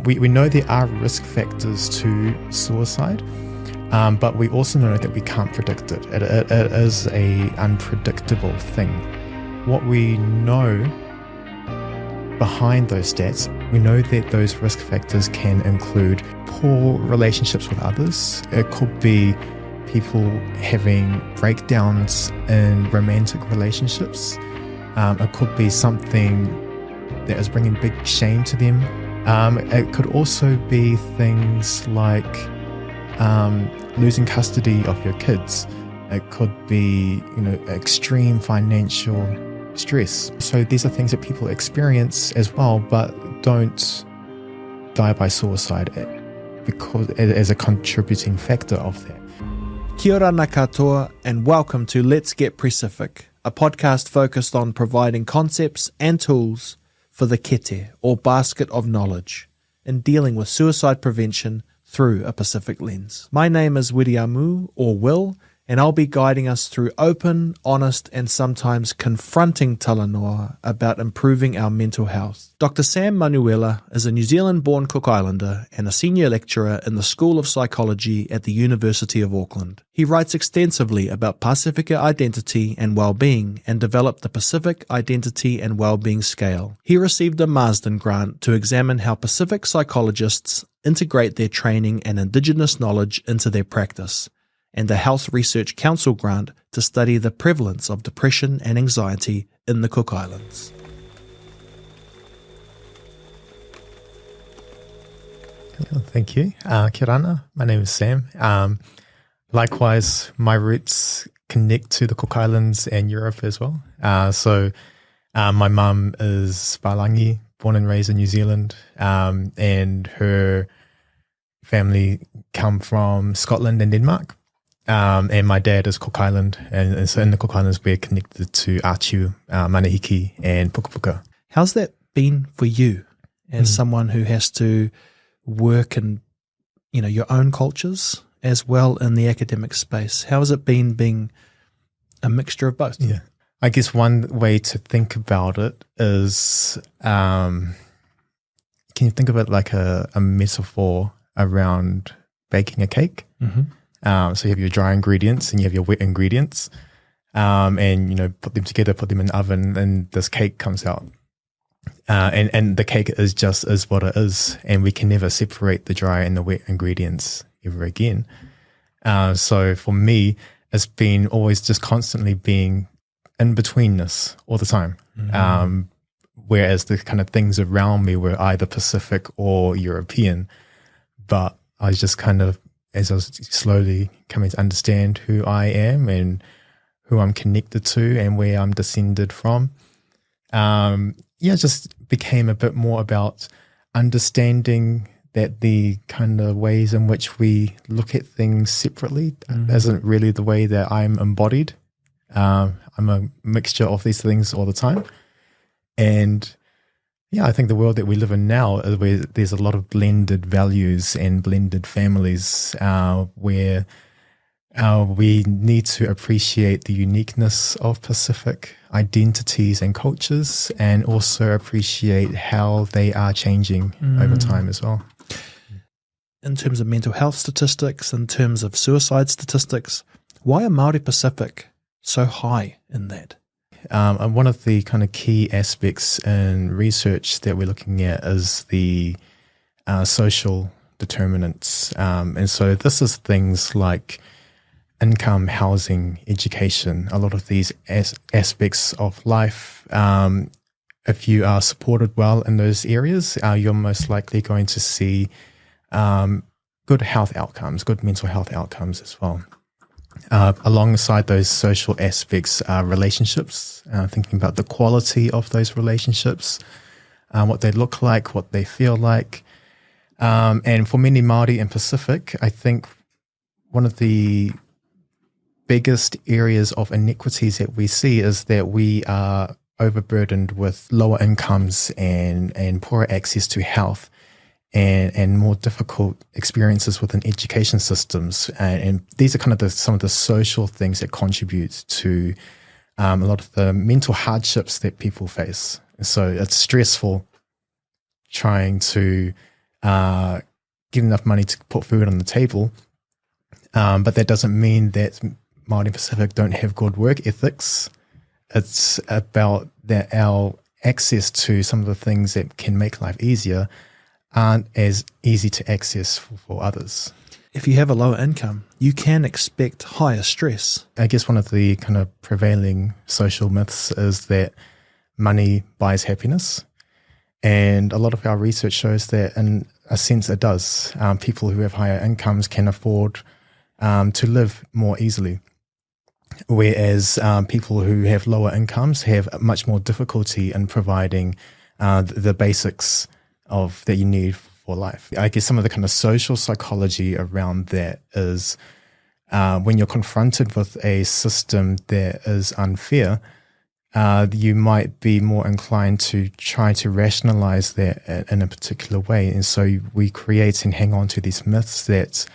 We know there are risk factors to suicide, but we also know that we can't predict it. It is a unpredictable thing. What we know behind those stats, we know that those risk factors can include poor relationships with others. It could be people having breakdowns in romantic relationships. It could be something that is bringing big shame to them. It could also be things like losing custody of your kids. It could be, extreme financial stress. So these are things that people experience as well, but don't die by suicide because as a contributing factor of that. Kia ora na katoa, and welcome to Let's Get Pre-Sifik, a podcast focused on providing concepts and tools for the kete, or basket of knowledge, in dealing with suicide prevention through a Pacific lens. My name is Wiriamu, or Will, and I'll be guiding us through open, honest, and sometimes confronting talanoa about improving our mental health. Dr. Sam Manuela is a New Zealand-born Cook Islander and a senior lecturer in the School of Psychology at the University of Auckland. He writes extensively about Pasifika identity and well-being and developed the Pacific Identity and Wellbeing Scale. He received a Marsden grant to examine how Pacific psychologists integrate their training and indigenous knowledge into their practice, and the Health Research Council grant to study the prevalence of depression and anxiety in the Cook Islands. Thank you. Kia ora, my name is Sam. Likewise, my roots connect to the Cook Islands and Europe as well. My mum is Palangi, born and raised in New Zealand, and her family come from Scotland and Denmark. And my dad is Cook Island, and so in the Cook Islands we're connected to Atiu, Manahiki, and Pukapuka. How's that been for you as someone who has to work in, your own cultures as well in the academic space? How has it been being a mixture of both? Yeah, I guess one way to think about it is, can you think of it like a metaphor around baking a cake? Mm-hmm. So you have your dry ingredients and you have your wet ingredients, and put them together, put them in the oven, and this cake comes out. And the cake is what it is, and we can never separate the dry and the wet ingredients ever again. So for me, it's been always just constantly being in betweenness all the time. Mm-hmm. Whereas the kind of things around me were either Pacific or European, but I was just kind of, as I was slowly coming to understand who I am and who I'm connected to and where I'm descended from, it just became a bit more about understanding that the kind of ways in which we look at things separately isn't really the way that I'm embodied. I'm a mixture of these things all the time. And I think the world that we live in now is where there's a lot of blended values and blended families, where we need to appreciate the uniqueness of Pacific identities and cultures, and also appreciate how they are changing over time as well. In terms of mental health statistics, in terms of suicide statistics, why are Māori Pacific so high in that? And one of the kind of key aspects in research that we're looking at is the social determinants. And so this is things like income, housing, education, a lot of these aspects of life. If you are supported well in those areas, you're most likely going to see good health outcomes, good mental health outcomes as well. Alongside those social aspects are relationships, thinking about the quality of those relationships, what they look like, what they feel like. And for many Māori in Pacific, I think one of the biggest areas of inequities that we see is that we are overburdened with lower incomes and poorer access to health, and more difficult experiences within education systems. And these are kind of some of the social things that contribute to a lot of the mental hardships that people face. So it's stressful trying to get enough money to put food on the table. But that doesn't mean that Māori Pacific don't have good work ethics. It's about that our access to some of the things that can make life easier aren't as easy to access for others. If you have a lower income, you can expect higher stress. I guess one of the kind of prevailing social myths is that money buys happiness. And a lot of our research shows that in a sense it does. People who have higher incomes can afford to live more easily. Whereas people who have lower incomes have much more difficulty in providing the basics that you need for life. I guess some of the kind of social psychology around that is when you're confronted with a system that is unfair, you might be more inclined to try to rationalize that in a particular way. And so we create and hang on to these myths that,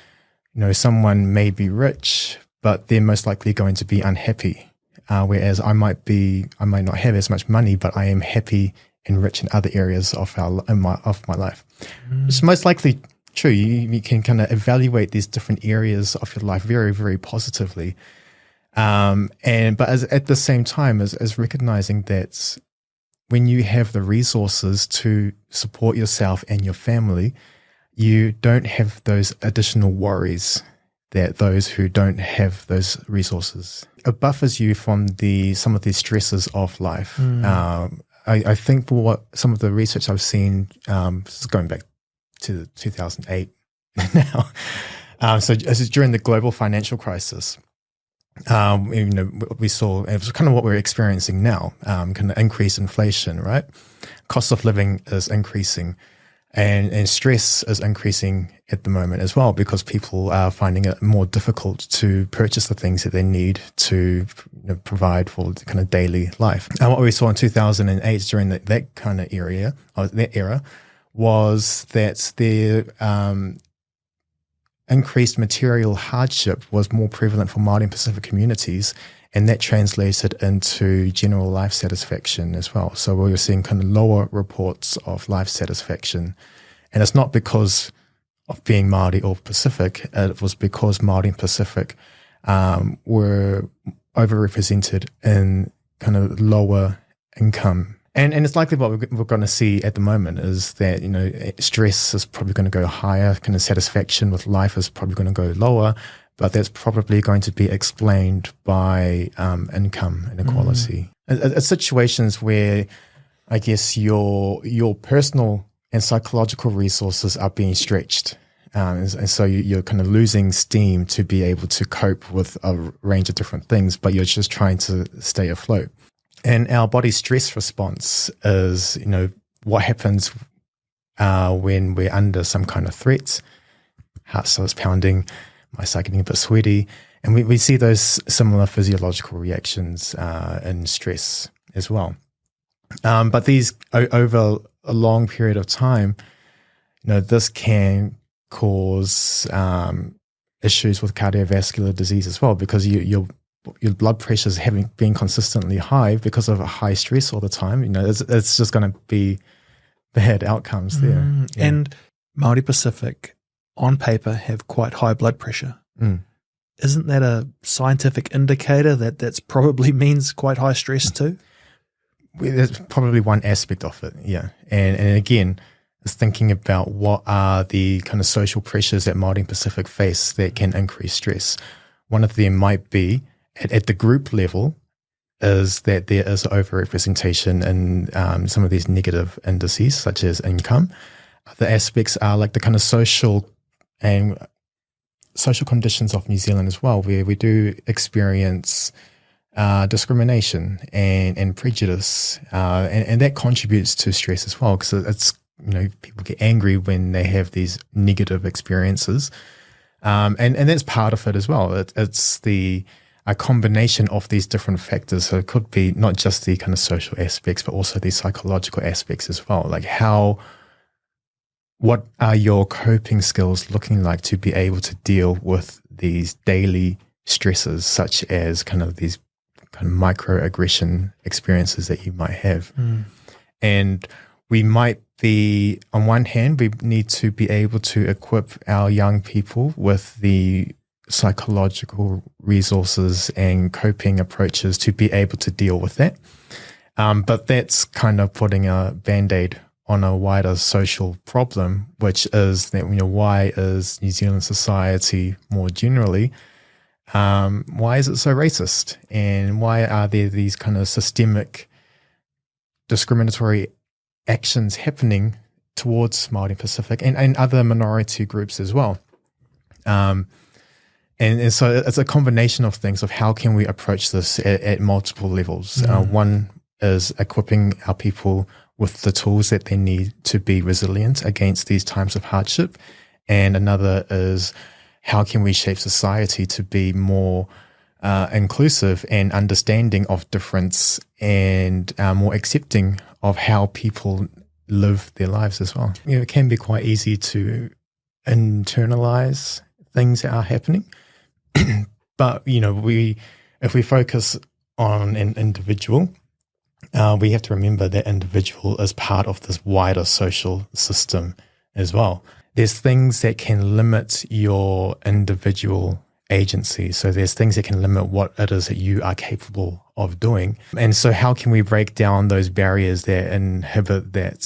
someone may be rich, but they're most likely going to be unhappy. Whereas I might not have as much money, but I am happy and rich in other areas of my life. It's most likely true. You can kind of evaluate these different areas of your life very, very positively. But at the same time as recognizing that when you have the resources to support yourself and your family, you don't have those additional worries that those who don't have those resources. It buffers you from some of the stresses of life. I think for what some of the research I've seen, this is going back to 2008 now. So this is during the global financial crisis. We saw, it was kind of what we're experiencing now, kind of increased inflation, right? Cost of living is increasing. And stress is increasing at the moment as well because people are finding it more difficult to purchase the things that they need to provide for the kind of daily life. And what we saw in 2008 during that kind of era was that the increased material hardship was more prevalent for Māori and Pacific communities, and that translated into general life satisfaction as well. So we were seeing kind of lower reports of life satisfaction. And it's not because of being Māori or Pacific, it was because Māori and Pacific were overrepresented in kind of lower income. And it's likely what we're going to see at the moment is that, stress is probably going to go higher, kind of satisfaction with life is probably going to go lower, but that's probably going to be explained by income inequality. It's situations where I guess your personal and psychological resources are being stretched. And so you're kind of losing steam to be able to cope with a range of different things, but you're just trying to stay afloat. And our body's stress response is, what happens when we're under some kind of threat. Heart starts pounding, my side getting a bit sweaty. And we see those similar physiological reactions in stress as well. But these, over a long period of time, this can cause issues with cardiovascular disease as well, because your blood pressures having been consistently high because of a high stress all the time. It's just going to be bad outcomes there. Yeah. And Māori Pacific, on paper, have quite high blood pressure. Isn't that a scientific indicator that's probably means quite high stress too? There's probably one aspect of it, yeah. And again, it's thinking about what are the kind of social pressures that Māori and Pacific face that can increase stress. One of them might be, at the group level, is that there is overrepresentation in some of these negative indices, such as income. Other aspects are like the kind of social conditions of New Zealand as well, where we do experience discrimination and prejudice, and that contributes to stress as well, because it's people get angry when they have these negative experiences, and that's part of it as well. It's a combination of these different factors. So it could be not just the kind of social aspects, but also the psychological aspects as well. Like what are your coping skills looking like to be able to deal with these daily stresses, such as kind of these kind of microaggression experiences that you might have. And we might on one hand, we need to be able to equip our young people with the psychological resources and coping approaches to be able to deal with that. But that's kind of putting a Band-Aid on a wider social problem, which is that, why is New Zealand society more generally, why is it so racist? And why are there these kind of systemic discriminatory actions happening towards Māori Pacific and other minority groups as well? And so it's a combination of things of how can we approach this at multiple levels. One is equipping our people with the tools that they need to be resilient against these times of hardship. And another is how can we shape society to be more inclusive and understanding of difference and more accepting of how people live their lives as well. It can be quite easy to internalize things that are happening. But, if we focus on an individual, we have to remember that individual is part of this wider social system as well. There's things that can limit your individual agency. So there's things that can limit what it is that you are capable of doing. And so how can we break down those barriers that inhibit that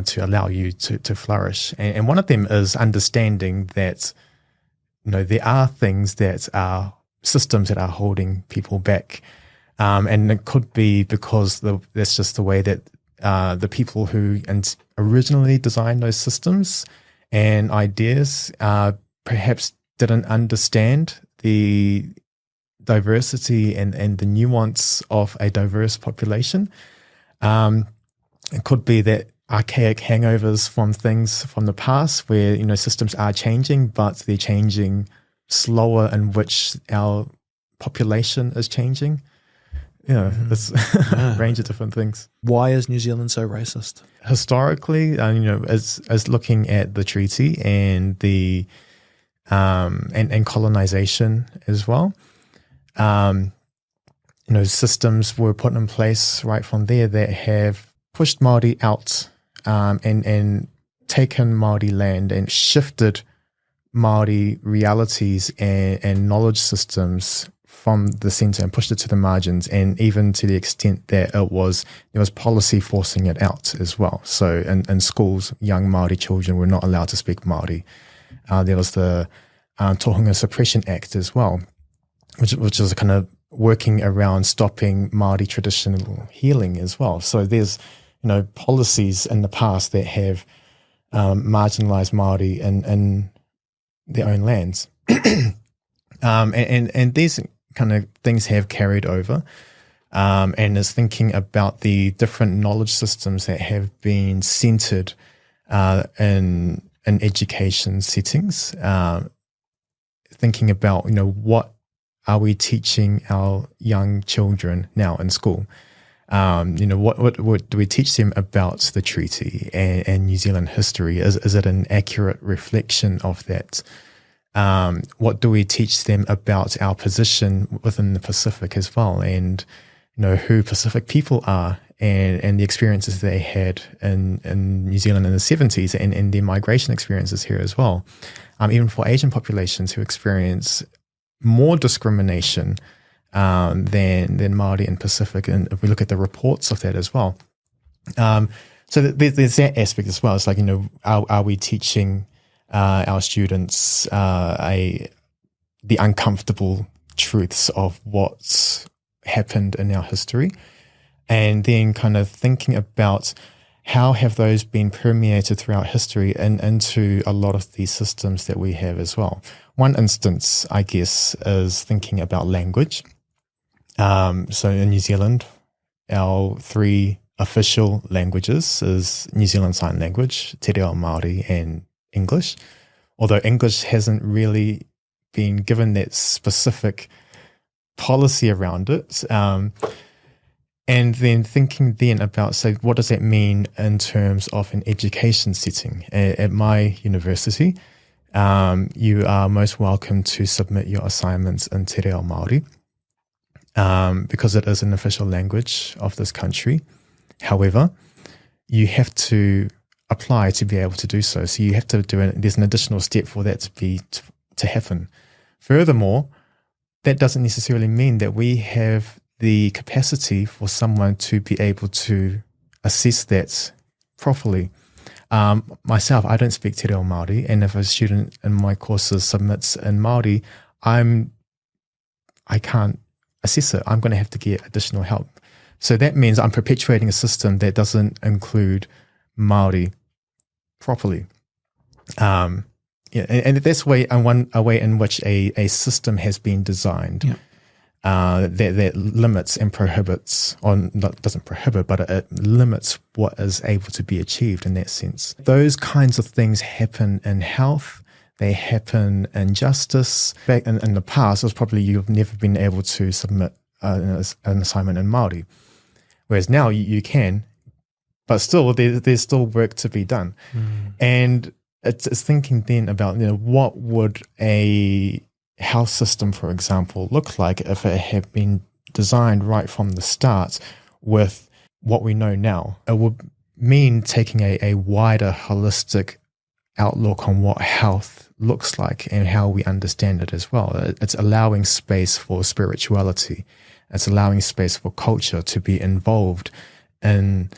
to allow you to flourish? And one of them is understanding that, there are things that are systems that are holding people back. And it could be because that's just the way that the people who originally designed those systems and ideas perhaps didn't understand the diversity and the nuance of a diverse population. It could be that archaic hangovers from things from the past where, systems are changing, but they're changing slower in which our population is changing. It's a range of different things. Why is New Zealand so racist? Historically, as looking at the treaty and the and colonization as well, systems were put in place right from there that have pushed Māori out and taken Māori land and shifted Māori realities and knowledge systems from the centre and pushed it to the margins, and even to the extent that there was policy forcing it out as well. So in schools, young Māori children were not allowed to speak Māori. There was the Tohunga Suppression Act as well, which is kind of working around stopping Māori traditional healing as well. So there's policies in the past that have marginalised Māori in their own lands, and these kind of things have carried over, and is thinking about the different knowledge systems that have been centred in education settings, thinking about what are we teaching our young children now in school. What do we teach them about the treaty and New Zealand history? Is it an accurate reflection of that? What do we teach them about our position within the Pacific as well, and who Pacific people are, and the experiences they had in New Zealand in the 70s, and their migration experiences here as well, even for Asian populations who experience more discrimination than Māori and Pacific, and if we look at the reports of that as well. So there's that aspect as well. It's like, are we teaching our students the uncomfortable truths of what's happened in our history, and then kind of thinking about how have those been permeated throughout history and into a lot of these systems that we have as well. One instance, I guess, is thinking about language. So in New Zealand, our 3 official languages is New Zealand Sign Language, Te Reo Māori, and English, although English hasn't really been given that specific policy around it. And then thinking then about, so what does that mean in terms of an education setting? At my university, you are most welcome to submit your assignments in Te Reo Māori, because it is an official language of this country. However, you have to apply to be able to do so. So you have to do it. There's an additional step for that to happen. Furthermore, that doesn't necessarily mean that we have the capacity for someone to be able to assess that properly. Myself, I don't speak Te Reo Māori, and if a student in my courses submits in Māori, I can't assess it. I'm going to have to get additional help. So that means I'm perpetuating a system that doesn't include Māori properly. And that's a way in which a system has been designed. Yeah. That limits and prohibits, or not, doesn't prohibit, but it limits what is able to be achieved in that sense. Those kinds of things happen in health. They happen in justice. Back in the past, it was probably you've never been able to submit an assignment in Māori, whereas now you can, but still there's still work to be done. And it's thinking then about, what would a health system, for example, look like if it had been designed right from the start with what we know now. It would mean taking a wider holistic outlook on what health looks like and how we understand it as well. It's allowing space for spirituality. It's allowing space for culture to be involved in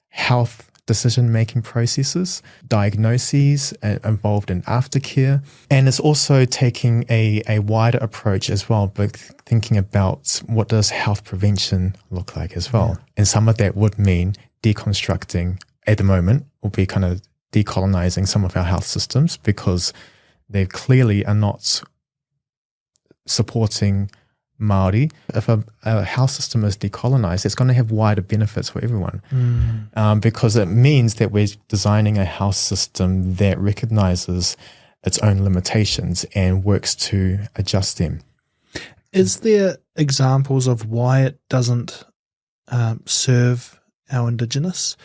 health decision-making processes, diagnoses involved in aftercare. And it's also taking a wider approach as well, but thinking about what does health prevention look like as well. Yeah. And some of that would mean deconstructing, at the moment, will be kind of decolonizing some of our health systems because they clearly are not supporting Māori. If a health system is decolonized, it's going to have wider benefits for everyone because it means that we're designing a health system that recognizes its own limitations and works to adjust them. Is there examples of why it doesn't serve our indigenous?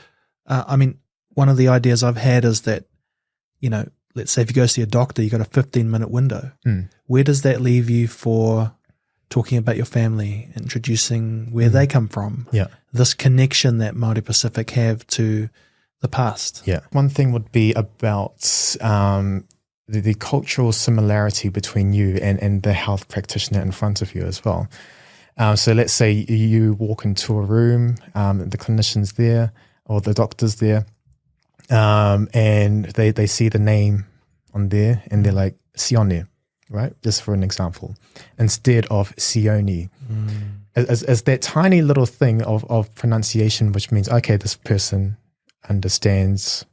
One of the ideas I've had is that, let's say if you go see a doctor, you've got a 15-minute window. Where does that leave you for talking about your family, introducing where they come from, this connection that Māori Pasifik have to the past? Yeah. One thing would be about the cultural similarity between you and the health practitioner in front of you as well. So let's say you walk into a room, the clinician's there or the doctor's there, and they see the name on there and they're like, Sione, right? Just for an example, instead of Sione. As that tiny little thing of pronunciation, which means, okay, this person understands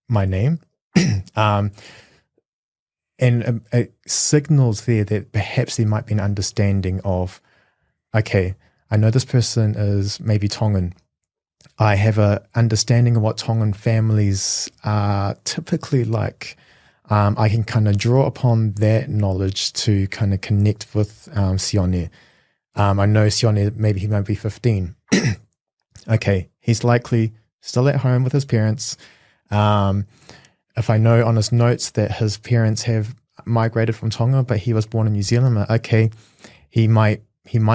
my name. And it signals there that perhaps there might be an understanding of, okay, I know this person is maybe Tongan. I have an understanding of what Tongan families are typically like. I can kind of draw upon that knowledge to kind of connect with Sione. I know Sione, maybe he might be 15. Okay, he's likely still at home with his parents. If I know on his notes that his parents have migrated from Tonga, but he was born in New Zealand, okay, he might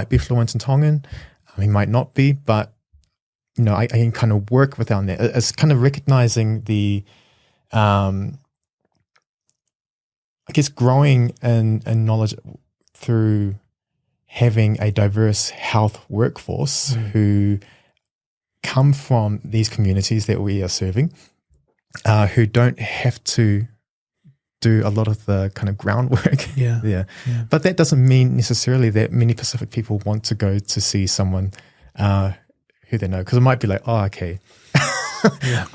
be fluent in Tongan. He might not be, but I can kind of work without that. It's kind of recognizing the growing in knowledge through having a diverse health workforce who come from these communities that we are serving, who don't have to do a lot of the kind of groundwork. Yeah. But that doesn't mean necessarily that many Pacific people want to go to see someone who they know, because it might be like, oh, okay.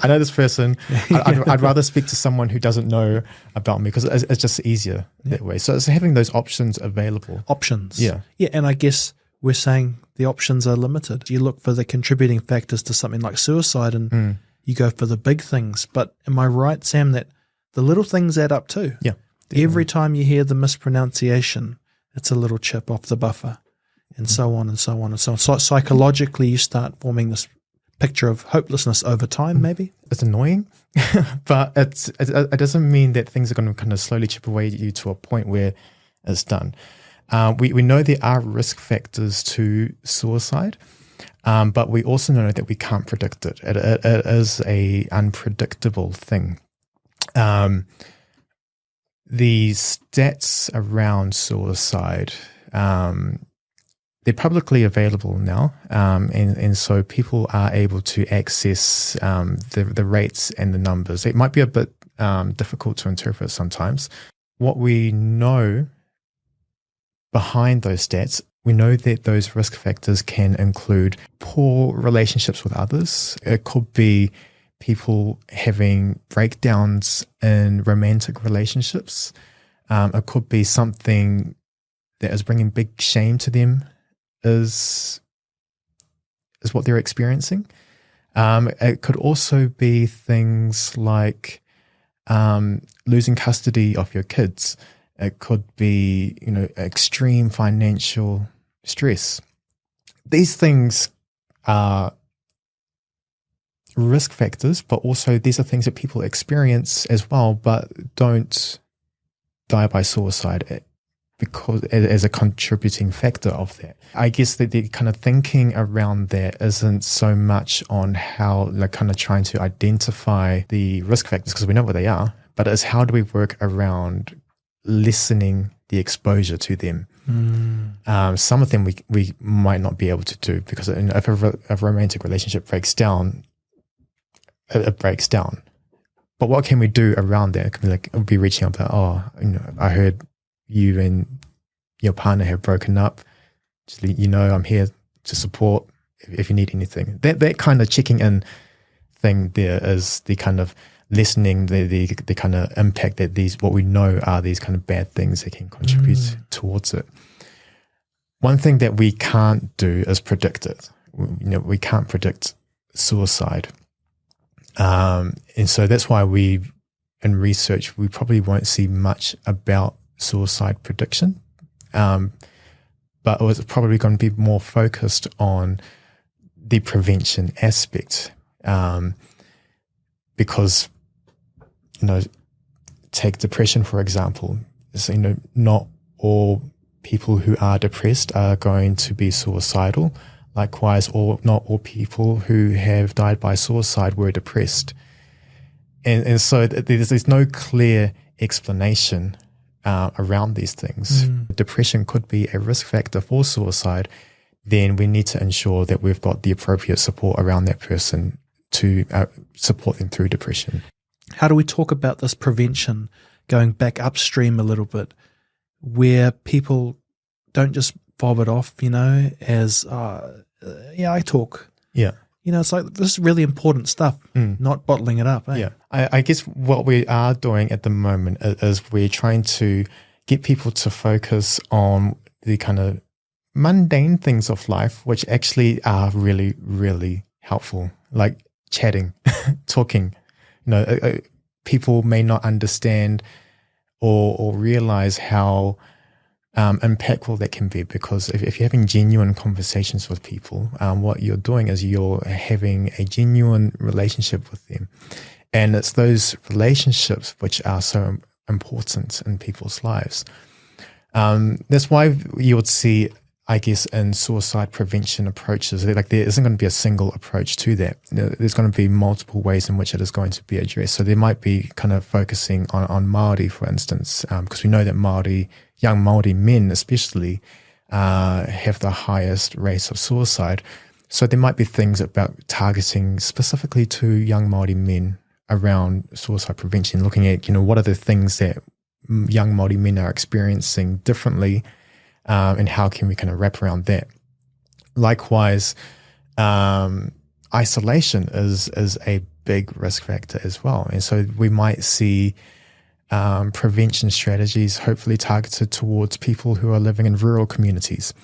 I know this person. I'd rather speak to someone who doesn't know about me because it's just easier that way. So it's having those options available. Options. Yeah, and I guess we're saying the options are limited. You look for the contributing factors to something like suicide and you go for the big things. But am I right, Sam, that the little things add up too? Yeah. Definitely. Every time you hear the mispronunciation, it's a little chip off the buffer and so on and so on and so on. So psychologically, you start forming this picture of hopelessness over time, maybe? It's annoying, but it doesn't mean that things are going to kind of slowly chip away at you to a point where it's done. We know there are risk factors to suicide. But we also know that we can't predict it. It is a unpredictable thing. The stats around suicide, they're publicly available now, and so people are able to access the rates and the numbers. It might be a bit difficult to interpret sometimes. What we know behind those stats, we know that those risk factors can include poor relationships with others. It could be people having breakdowns in romantic relationships. It could be something that is bringing big shame to them is what they're experiencing. It could also be things like losing custody of your kids. It could be, extreme financial stress. These things are risk factors, but also these are things that people experience as well, but don't die by suicide because as a contributing factor of that. I guess that the kind of thinking around that isn't so much on how, kind of trying to identify the risk factors because we know what they are, but it's how do we work around lessening the exposure to them. Some of them we might not be able to do because if a romantic relationship breaks down, it breaks down. But what can we do around that? It could be reaching out I heard you and your partner have broken up. Just I'm here to support if you need anything. That kind of checking in thing there is the kind of lessening the kind of impact that what we know are these kind of bad things that can contribute towards it. One thing that we can't do is predict it. We can't predict suicide. And so that's why in research, we probably won't see much about suicide prediction. But it's probably going to be more focused on the prevention aspect. Because, take depression, for example. So, not all people who are depressed are going to be suicidal. Likewise, not all people who have died by suicide were depressed. And so there's no clear explanation around these things. Depression could be a risk factor for suicide. Then we need to ensure that we've got the appropriate support around that person to support them through depression. How do we talk about this prevention going back upstream a little bit, where people don't just fob it off, as, I talk. Yeah. It's like, this is really important stuff, not bottling it up. Eh? Yeah. I guess what we are doing at the moment is we're trying to get people to focus on the kind of mundane things of life, which actually are really, really helpful, like chatting, talking. People may not understand or realize how impactful that can be, because if you're having genuine conversations with people, what you're doing is you're having a genuine relationship with them. And it's those relationships which are so important in people's lives. That's why you would see, I guess, in suicide prevention approaches, there isn't going to be a single approach to that. There's going to be multiple ways in which it is going to be addressed. So there might be kind of focusing on Māori, for instance, because we know that young Māori men especially have the highest rates of suicide. So there might be things about targeting specifically to young Māori men around suicide prevention, looking at, what are the things that young Māori men are experiencing differently, and how can we kind of wrap around that. Likewise, isolation is a big risk factor as well. And so we might see prevention strategies hopefully targeted towards people who are living in rural communities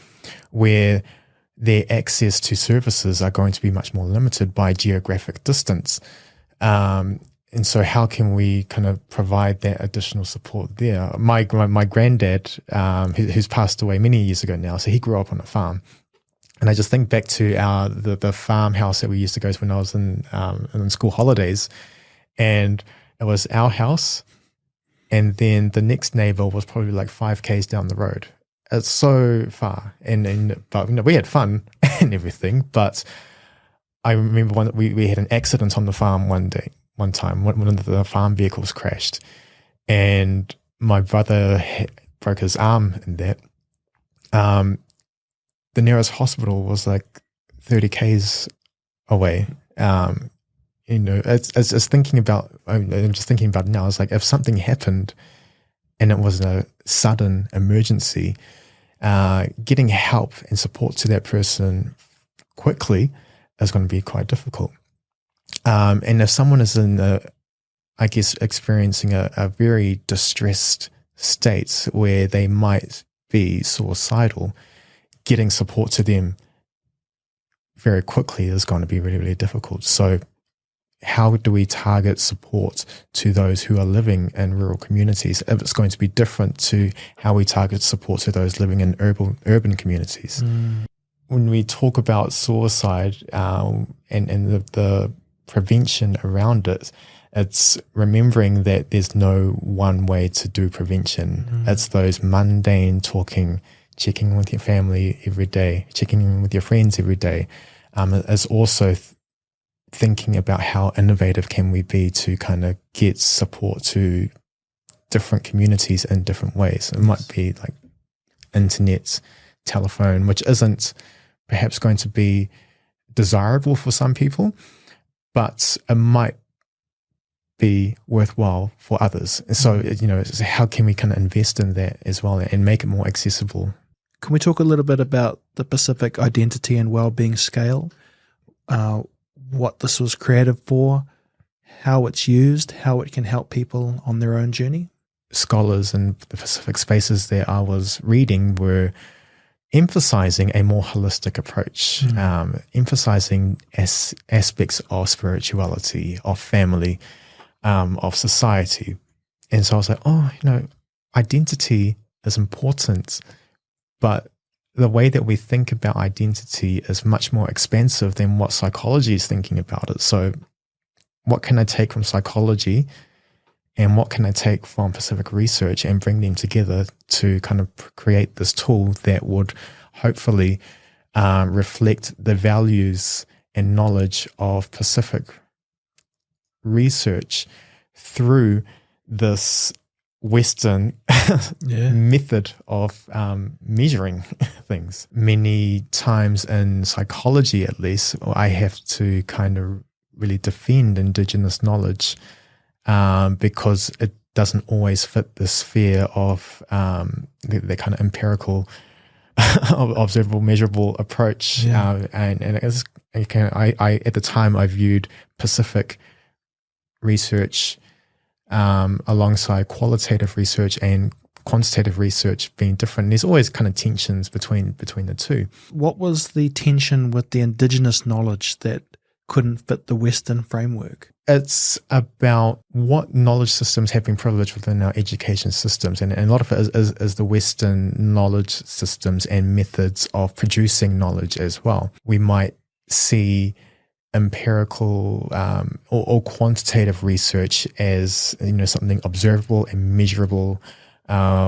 where their access to services are going to be much more limited by geographic distance. And so how can we kind of provide that additional support there? My granddad, who's passed away many years ago now, so he grew up on a farm. And I just think back to the farmhouse that we used to go to when I was in school holidays. And it was our house. And then the next neighbor was probably like 5 Ks down the road. it's so far, but we had fun and everything. But I remember we had an accident on the farm one time. One of the farm vehicles crashed, and my brother broke his arm in that. The nearest hospital was like 30 k's away. It's thinking about. I'm just thinking about it now. It's like if something happened, and it was a sudden emergency, getting help and support to that person quickly is going to be quite difficult. And if someone is experiencing a very distressed state where they might be suicidal, getting support to them very quickly is going to be really, really difficult. So how do we target support to those who are living in rural communities if it's going to be different to how we target support to those living in urban communities? When we talk about suicide and the prevention around it, it's remembering that there's no one way to do prevention. It's those mundane talking, checking in with your family every day, checking in with your friends every day. It's also thinking about how innovative can we be to kind of get support to different communities in different ways. It might be like internet, telephone, which isn't perhaps going to be desirable for some people, but it might be worthwhile for others. So, how can we kind of invest in that as well and make it more accessible? Can we talk a little bit about the Pacific Identity and Wellbeing Scale? What this was created for, how it's used, how it can help people on their own journey? Scholars in the Pacific spaces that I was reading were emphasizing a more holistic approach, emphasizing aspects of spirituality, of family, of society. And so I was like, identity is important, but the way that we think about identity is much more expansive than what psychology is thinking about it. So what can I take from psychology and what can I take from Pacific research and bring them together to kind of create this tool that would hopefully reflect the values and knowledge of Pacific research through this Western method of measuring things. Many times in psychology, at least, I have to kind of really defend indigenous knowledge because it doesn't always fit the sphere of the kind of empirical, observable, measurable approach. And it's, I at the time I viewed Pacific research alongside qualitative research and quantitative research being different. There's always kind of tensions between the two. What was the tension with the indigenous knowledge that couldn't fit the Western framework? It's about what knowledge systems have been privileged within our education systems. And a lot of it is the Western knowledge systems and methods of producing knowledge as well. We might see empirical or quantitative research as something observable and measurable.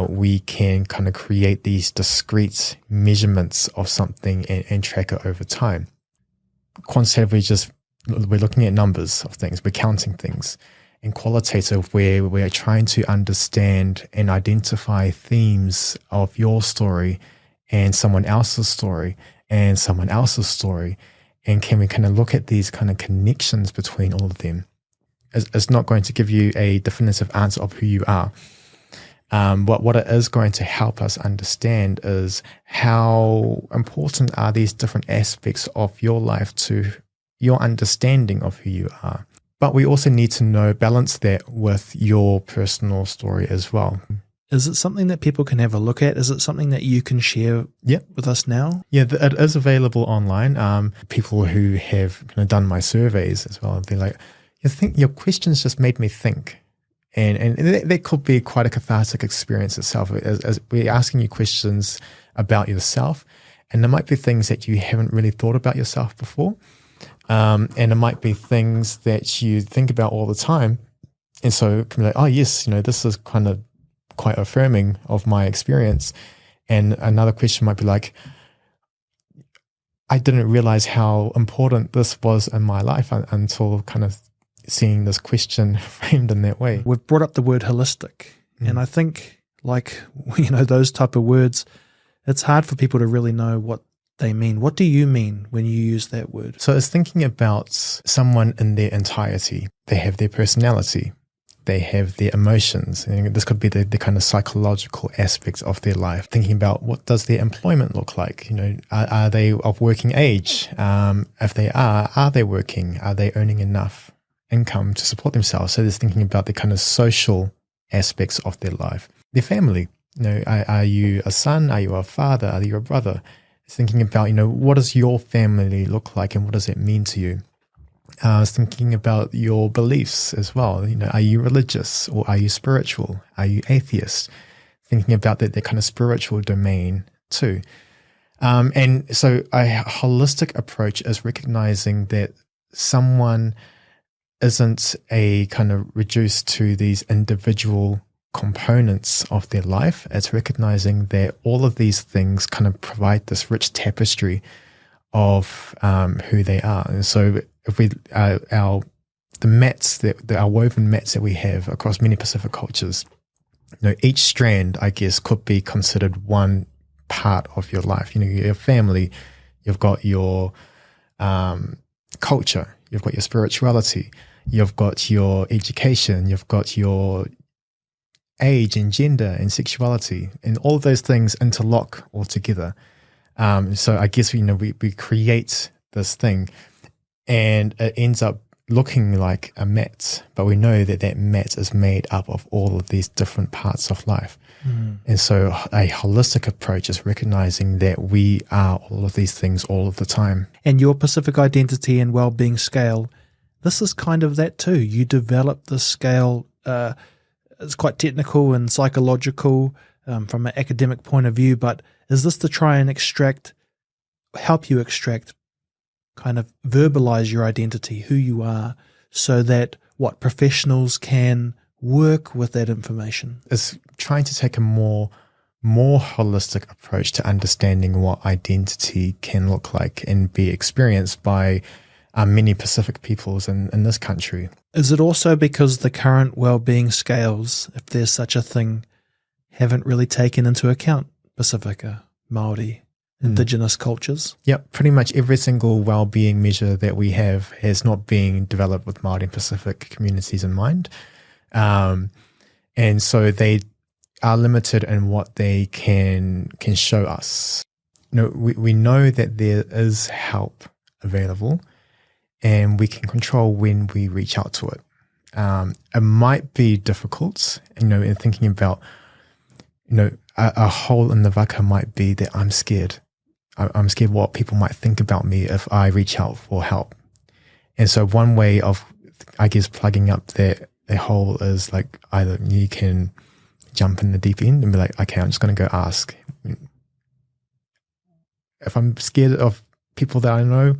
We can kind of create these discrete measurements of something and track it over time. Quantitatively, we're looking at numbers of things, we're counting things. And qualitative, where we're trying to understand and identify themes of your story and someone else's story and someone else's story. And can we kind of look at these kind of connections between all of them? It's not going to give you a definitive answer of who you are. But what it is going to help us understand is how important are these different aspects of your life to your understanding of who you are. But we also need to balance that with your personal story as well. Is it something that people can have a look at? Is it something that you can share with us now? Yeah, it is available online. People who have kind of done my surveys as well, they're like, your questions just made me think. And that could be quite a cathartic experience itself, as we're asking you questions about yourself. And there might be things that you haven't really thought about yourself before. And it might be things that you think about all the time. And so it can be like, oh, yes, this is kind of quite affirming of my experience. And another question might be like, I didn't realize how important this was in my life until kind of seeing this question framed in that way. We've brought up the word holistic, and I think, like, those type of words, it's hard for people to really know what they mean. What do you mean when you use that word? So it's thinking about someone in their entirety. They have their personality. They have their emotions. And this could be the kind of psychological aspects of their life. Thinking about what does their employment look like? Are they of working age? If they are they working? Are they earning enough income to support themselves? So there's thinking about the kind of social aspects of their life. Their family. Are you a son? Are you a father? Are you a brother? It's thinking about, what does your family look like and what does it mean to you? I was thinking about your beliefs as well. Are you religious or are you spiritual? Are you atheist? Thinking about the kind of spiritual domain too. And so a holistic approach is recognizing that someone isn't a kind of reduced to these individual components of their life. It's recognizing that all of these things kind of provide this rich tapestry of who they are. And so if we our mats our woven mats that we have across many Pacific cultures, each strand, I guess, could be considered one part of your life. Your family, you've got your culture, you've got your spirituality, you've got your education, you've got your age and gender and sexuality, and all of those things interlock all together. So I guess we create this thing, and it ends up looking like a mat, but we know that mat is made up of all of these different parts of life. And so a holistic approach is recognizing that we are all of these things all of the time. And your Pacific identity and well-being scale, this is kind of that too. You develop this scale. It's quite technical and psychological from an academic point of view, but is this to try and help you extract, kind of verbalize your identity, who you are, so that professionals can work with that information? It's trying to take a more holistic approach to understanding what identity can look like and be experienced by many Pacific peoples in this country. Is it also because the current well-being scales, if there's such a thing, haven't really taken into account Pasifika, Māori, indigenous cultures? Yep, pretty much every single well-being measure that we have has not been developed with Māori and Pacific communities in mind. And so they are limited in what they can show us. We know that there is help available, and we can control when we reach out to it. It might be difficult, in thinking about, a hole in the waka might be that I'm scared. I'm scared what people might think about me if I reach out for help. And so one way of, I guess, plugging up that hole is like either you can jump in the deep end and be like, okay, I'm just going to go ask. If I'm scared of people that I know,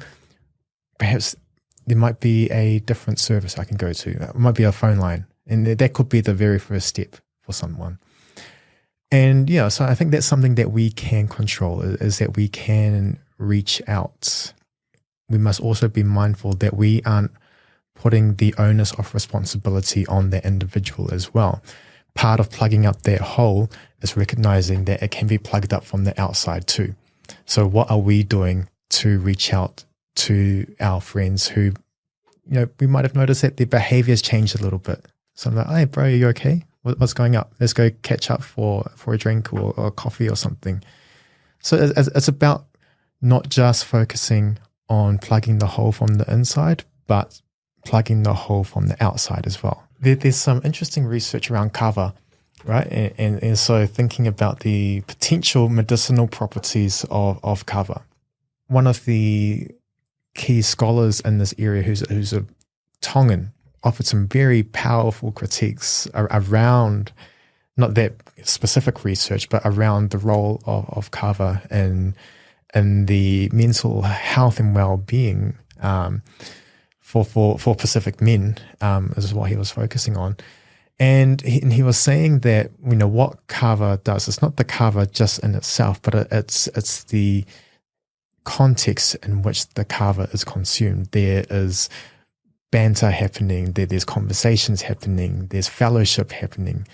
perhaps there might be a different service I can go to. It might be a phone line. And that could be the very first step for someone. And so I think that's something that we can control, is that we can reach out. We must also be mindful that we aren't putting the onus of responsibility on the individual as well. Part of plugging up that hole is recognizing that it can be plugged up from the outside too. So what are we doing to reach out to our friends who, we might have noticed that their behaviors changed a little bit. So I'm like, hey bro, are you okay? What's going up? Let's go catch up for a drink or a coffee or something. So it's about not just focusing on plugging the hole from the inside, but plugging the hole from the outside as well. There's some interesting research around kava, right? And so thinking about the potential medicinal properties of kava. One of the key scholars in this area, who's a Tongan, offered some very powerful critiques around, not that specific research, but around the role of kava in the mental health and well-being for Pacific men, is what he was focusing on. And he was saying that, what kava does, it's not the kava just in itself, but it's the context in which the kava is consumed. There is banter happening, there's conversations happening, there's fellowship happening.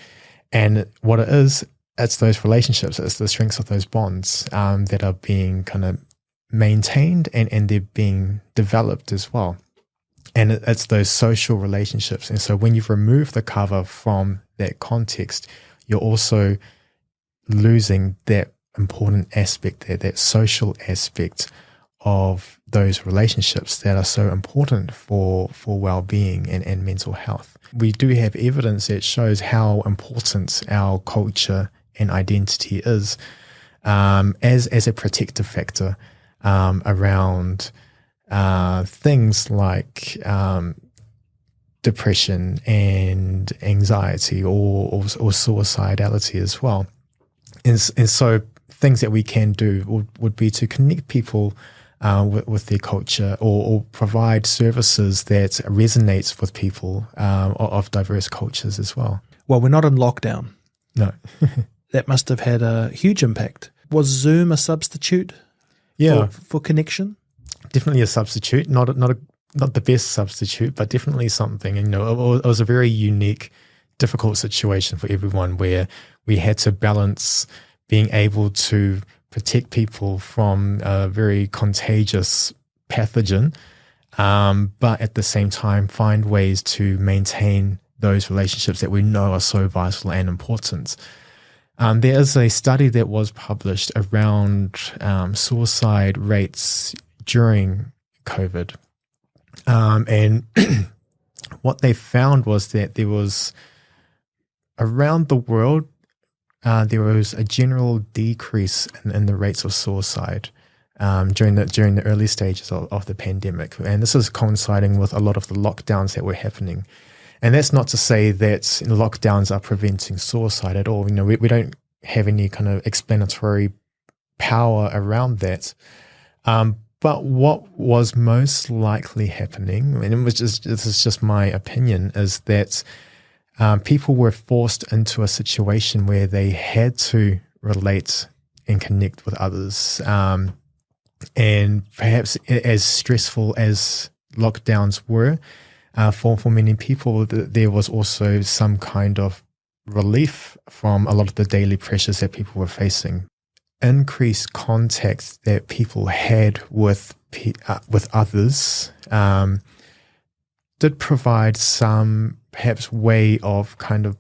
And what it is, it's those relationships, it's the strengths of those bonds that are being kind of maintained and they're being developed as well. And it's those social relationships. And so when you remove the kava from that context, you're also losing that important aspect there, that social aspect of those relationships that are so important for well-being and mental health. We do have evidence that shows how important our culture and identity is as a protective factor around things like depression and anxiety or suicidality as well. And so things that we can do would be to connect people with their culture or provide services that resonates with people of diverse cultures as well. Well, we're not in lockdown. No. That must have had a huge impact. Was Zoom a substitute for connection? Definitely a substitute, not the best substitute, but definitely something. And, it was a very unique, difficult situation for everyone where we had to balance being able to protect people from a very contagious pathogen, but at the same time find ways to maintain those relationships that we know are so vital and important. There is a study that was published around suicide rates during COVID. And what they found was that there was, around the world, there was a general decrease in the rates of suicide during the early stages of the pandemic. And this is coinciding with a lot of the lockdowns that were happening. And that's not to say that lockdowns are preventing suicide at all. We don't have any kind of explanatory power around that. But what was most likely happening, and this is just my opinion, is that people were forced into a situation where they had to relate and connect with others. And perhaps as stressful as lockdowns were, for many people, there was also some kind of relief from a lot of the daily pressures that people were facing. Increased contact that people had with others did provide some perhaps way of kind of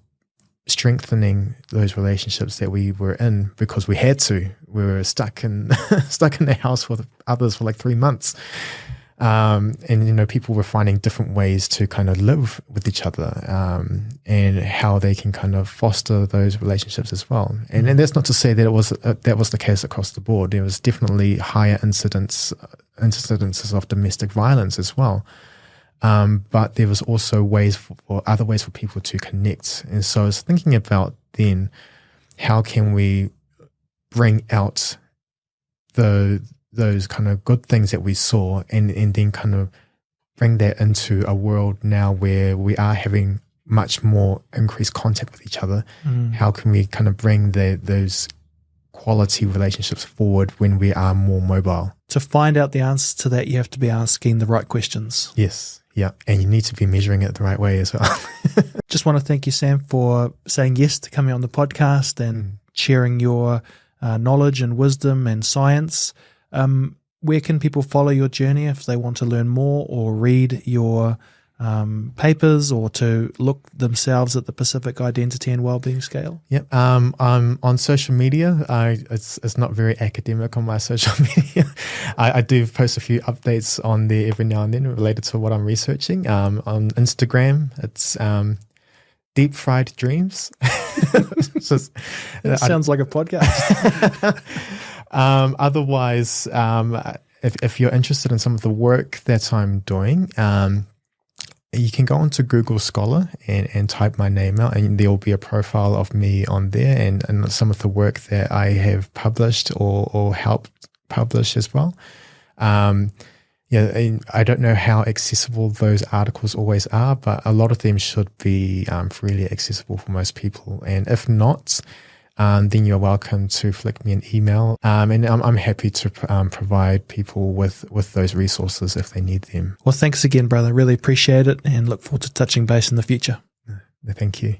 strengthening those relationships that we were in, because we had to. We were stuck in the house with others for like 3 months. And people were finding different ways to kind of live with each other, and how they can kind of foster those relationships as well. And that's not to say that that was the case across the board. There was definitely higher incidences of domestic violence as well. But there was also other ways for people to connect. And so I was thinking about then, how can we bring out those kind of good things that we saw and then kind of bring that into a world now where we are having much more increased contact with each other. How can we kind of bring those quality relationships forward when we are more mobile? To find out the answers to that, you have to be asking the right questions. Yes. Yeah. And you need to be measuring it the right way as well. Just want to thank you, Sam, for saying yes to coming on the podcast and sharing your knowledge and wisdom and science. Where can people follow your journey if they want to learn more or read your papers or to look themselves at the Pacific Identity and Wellbeing Scale? Yep. I'm on social media. It's not very academic on my social media. I do post a few updates on there every now and then related to what I'm researching. On Instagram, it's Deep Fried Dreams. That sounds like a podcast. Otherwise, if you're interested in some of the work that I'm doing, you can go onto Google Scholar and type my name out, and there will be a profile of me on there and some of the work that I have published or helped publish as well. I don't know how accessible those articles always are, but a lot of them should be freely accessible for most people. And if not, then you're welcome to flick me an email. And I'm happy to provide people with those resources if they need them. Well, thanks again, brother. Really appreciate it and look forward to touching base in the future. Thank you.